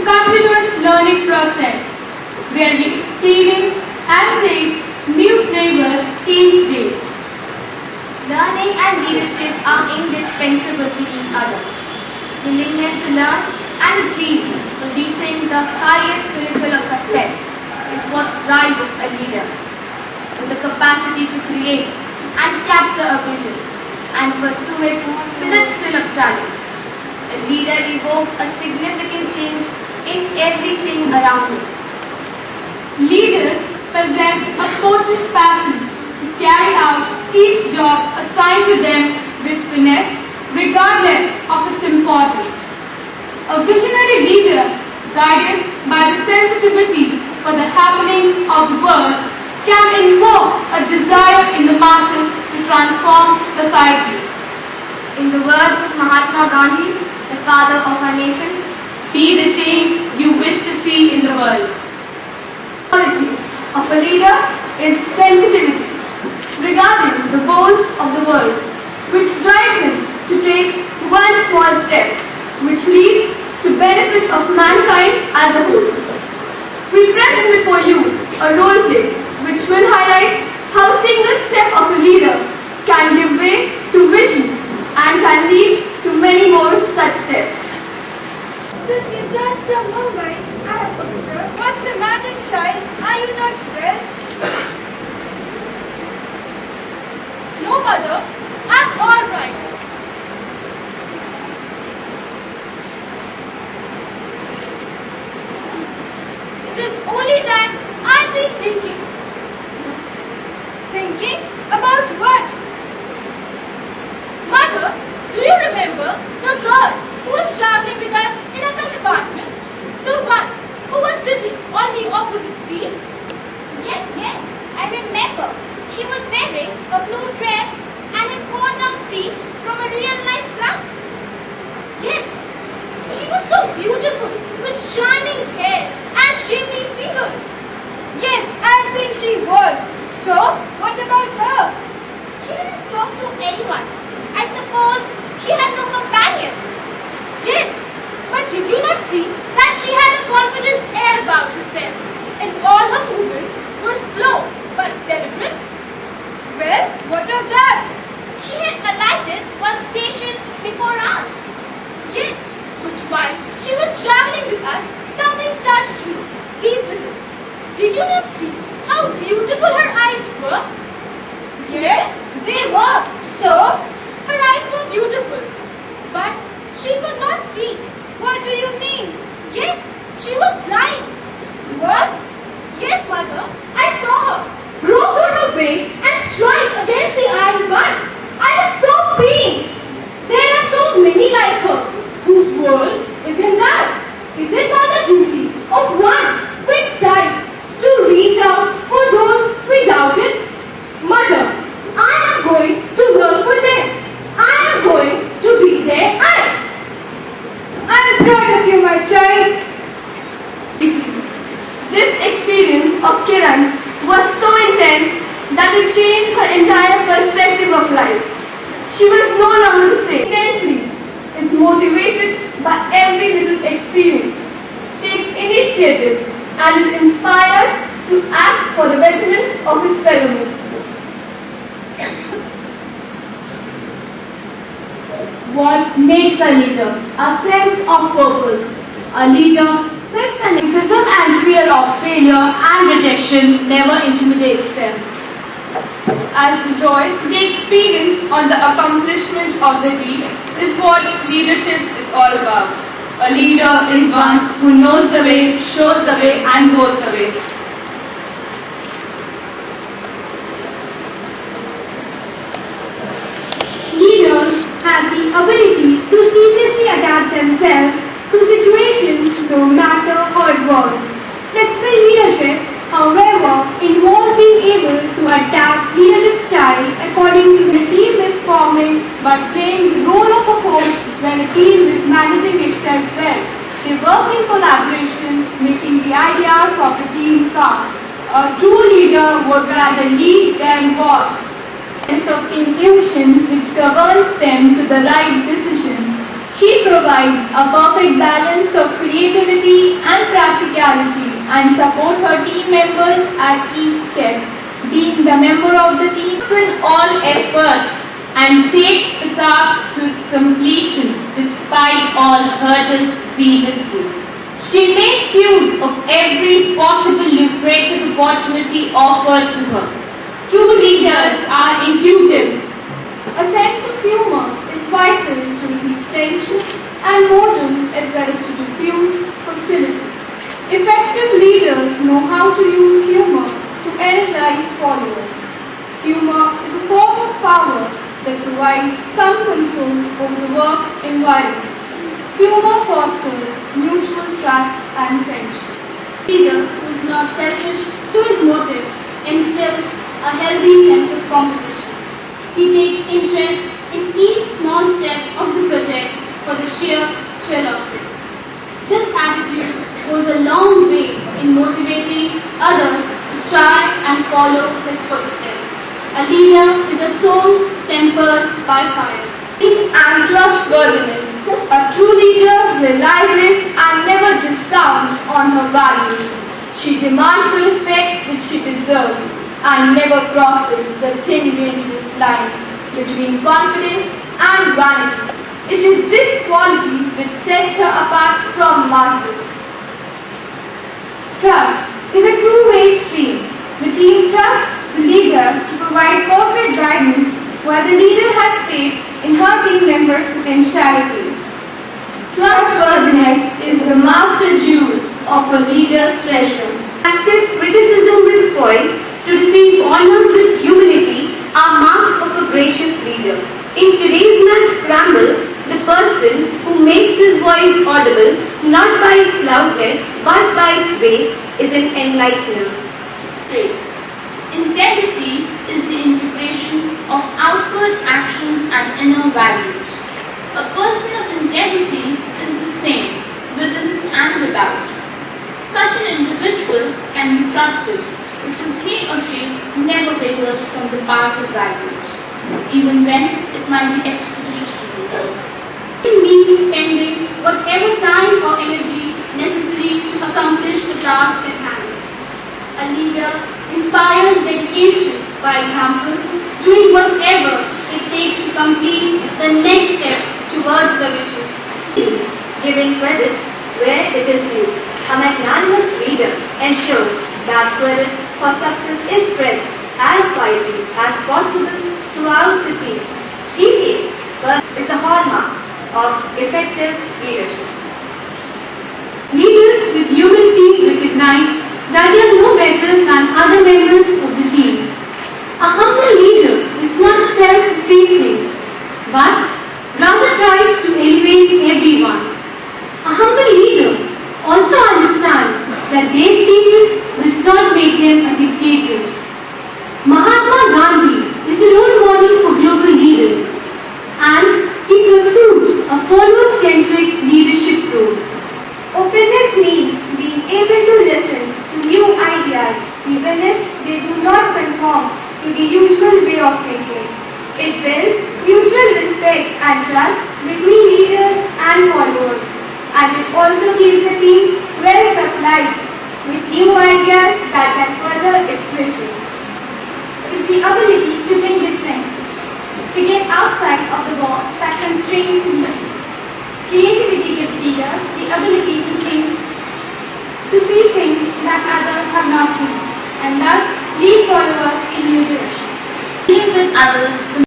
continuous learning process where we experience and taste new flavors each day. Learning and leadership are indispensable to each other. Willingness to learn and a zeal for reaching the highest pinnacle of success is what drives a leader. With the capacity to create and capture a vision and pursue it with a thrill of challenge, a leader evokes a significant change in everything around him. Leaders possess a potent passion to carry out each job assigned to them with finesse, regardless of its importance. A visionary leader, guided by the sensitivity for the happenings of the world, can invoke a desire in the masses to transform society. In the words of Mahatma Gandhi, the father of our nation, be the change you wish to see in the world. Quality of a leader is sensitivity regarding the woes of the world, which drives him to take one small step, which leads to benefit of mankind as a whole. We present before you a role play which will highlight how a single step of a leader can give way to vision and can lead to many more such steps. Since you returned from Mumbai, I have observed. What's the matter, child? Are you not well? No, mother. I'm all right. It is only that I've been thinking. Thinking? About what? Mother, do you remember the girl who was traveling with us in a compartment? The one who was sitting on the opposite seat? Yes, I remember. She was wearing a blue dress and a worn-out tee from a real nice blouse. Yes, she was so beautiful with shining hair and shapely figures. Yes, I think she was. So, what about her? She didn't talk to anyone. I suppose she had no companion. Yes, but did you not see that she had a confident air about herself and all her movements were slow but deliberate? Well, what of that? She had alighted one station before us. Yes, but while she was traveling with us, something touched me deep within. Did you not see how beautiful her eyes were? Yes, they were. So, her eyes were beautiful, but she could not see. what do you mean? Yes, she was blind. What? Yes, mother, I saw her broke her away and strike against the iron bar. I was so pained. There are so many like her, whose world is in dark. Is it not the duty of one with sight to reach out for those without it? Mother, I am going to work for them. I am going to be their eyes. I am proud of you, my child. This experience of Kiran was so intense that it changed her entire perspective of life. She was no longer the same. Intensely is motivated by every little experience, takes initiative, and is inspired to act for the betterment of his fellow men. What makes a leader? A sense of purpose. A leader sets an criticism and fear of failure and rejection never intimidates them. As the joy they experience on the accomplishment of the deed is what leadership is all about. A leader is one who knows the way, shows the way, and goes the way. Leaders have the ability to seamlessly adapt themselves to situations no matter how adverse. Flexible leadership, however, involves being able to adapt leadership style according to the team is forming but playing the role of a coach when a team is managing itself well. They work in collaboration, making the ideas of the team count. A true leader would rather lead than boss. Sense of intuition which governs them to the right decision. She provides a perfect balance of creativity creativity and practicality and support her team members at each step. Being the member of the team in all efforts and takes the task to its completion despite all hurdles seriously. She makes use of every possible lucrative opportunity offered to her. True leaders are intuitive. A sense of humor is vital to relieve tension and boredom as well as to diffuse hostility. Effective leaders know how to use humor to energize followers. Humor is a form of power that provides some control over the work environment. Humor fosters mutual trust and friendship. A leader who is not selfish to his motives instills a healthy sense of competition. He takes interest in each small step of the project for the sheer thrill of it. This attitude goes a long way in motivating others to try and follow his footsteps. A leader is a soul tempered by fire. And trustworthiness. A true leader realizes and never discounts on her values. She demands the respect which she deserves and never crosses the thin dangerous line between confidence and vanity. It is this quality which sets her apart from masses. Trust is a two-way stream. The team trusts the leader to provide perfect guidance while the leader has faith in her team members' potentiality. Trustworthiness is the master jewel of a leader's treasure. Accept criticism with poise, to receive honors with humility are marks of a gracious leader. In today's man's scramble, the person who makes his voice audible not by its loudness but by its weight is an enlightener. Traits. Integrity is the integration of outward actions and inner values. A person of integrity is the same within and without. Such an individual can be trusted because he or she never wavers from the path of values, even when it might be expeditious to do so. It means spending whatever time or energy necessary to accomplish the task at hand. A leader inspires dedication by example, doing whatever it takes to complete the next step towards the vision. Giving credit where it is due. A magnanimous leader ensures that credit for success is spread as widely as possible throughout the team. She believes is the hallmark of effective leadership. Leaders with humility recognize that they are no better than other members of the team. A humble leader is not self-effacing, but rather tries to elevate everyone. A humble leader also understands that their status does not make them a dictator. Mahatma Gandhi is a role model for global leaders, and he pursued a follower-centric leadership role. Openness means being able to listen to new ideas even if they do not conform to the usual way of thinking. It builds mutual respect and trust between leaders and followers, and it also keeps the team well supplied with new ideas that can further its vision. It is the ability to think different, to get outside of the box that constrains leaders. Creativity gives leaders the ability to see things that others have not seen, and thus lead followers in new directions. Dealing with others